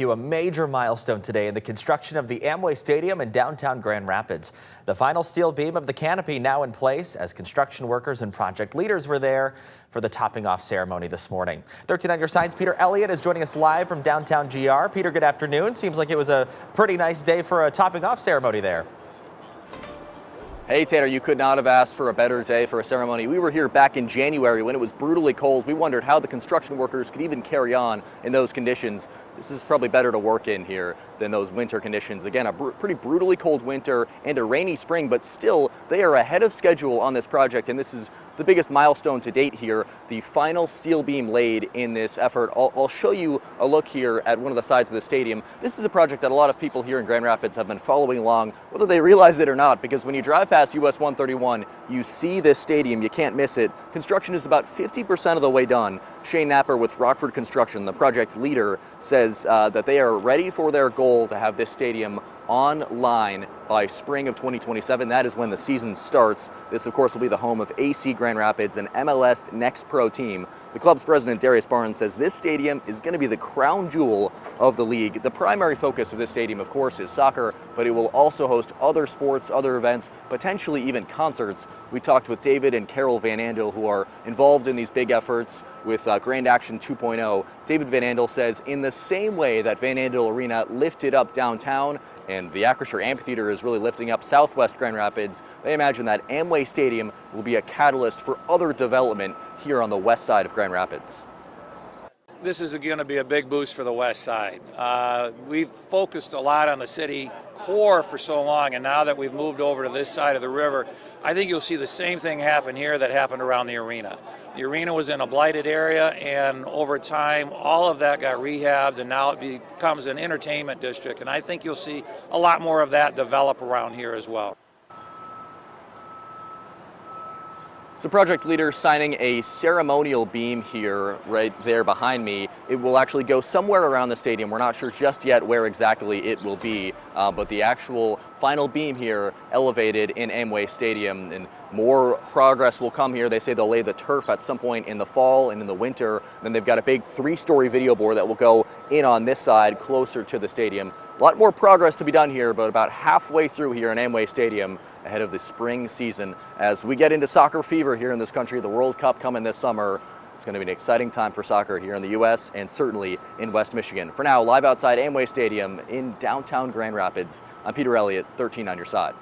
A major milestone today in the construction of the Amway Stadium in downtown Grand Rapids. The final steel beam of the canopy now in place as construction workers and project leaders were there for the topping off ceremony this morning. 13 on your sides, Peter Elliott is joining us live from downtown GR. Peter, good afternoon. Seems like it was a pretty nice day for a topping off ceremony there. Hey Tanner, you could not have asked for a better day for a ceremony. We were here back in January when it was brutally cold. We wondered how the construction workers could even carry on in those conditions. This is probably better to work in here than those winter conditions. Again, a pretty brutally cold winter and a rainy spring, but still they are ahead of schedule on this project, and this is the biggest milestone to date here, the final steel beam laid in this effort. I'll show you a look here at one of the sides of the stadium. This is a project that a lot of people here in Grand Rapids have been following along, whether they realize it or not, because when you drive past US 131, you see this stadium, you can't miss it. Construction is about 50% of the way done. Shane Napper with Rockford Construction, the project leader, says that they are ready for their goal to have this stadium online by spring of 2027. That is when the season starts. This, of course, will be the home of AC Grand Rapids, an MLS Next Pro team. The club's president, Darius Barnes, says this stadium is going to be the crown jewel of the league. The primary focus of this stadium, of course, is soccer, but it will also host other sports, other events, potentially even concerts. We talked with David and Carol Van Andel, who are involved in these big efforts with Grand Action 2.0. David Van Andel says in the same way that Van Andel Arena lifted up downtown and the Acrisure Amphitheater is really lifting up southwest Grand Rapids, they imagine that Amway Stadium will be a catalyst for other development here on the west side of Grand Rapids. This is going to be a big boost for the west side. We've focused a lot on the city core for so long, and now that we've moved over to this side of the river, I think you'll see the same thing happen here that happened around the arena. The arena was in a blighted area, and over time all of that got rehabbed, and now it becomes an entertainment district, and I think you'll see a lot more of that develop around here as well. So project leader signing a ceremonial beam here right there behind me. It will actually go somewhere around the stadium. We're not sure just yet where exactly it will be, but the actual final beam here elevated in Amway Stadium, and more progress will come here. They say they'll lay the turf at some point in the fall and in the winter. Then they've got a big 3-story video board that will go in on this side closer to the stadium. A lot more progress to be done here, but about halfway through here in Amway Stadium ahead of the spring season. As we get into soccer fever here in this country, the World Cup coming this summer, it's going to be an exciting time for soccer here in the U.S. and certainly in West Michigan. For now, live outside Amway Stadium in downtown Grand Rapids, I'm Peter Elliott, 13 on your side.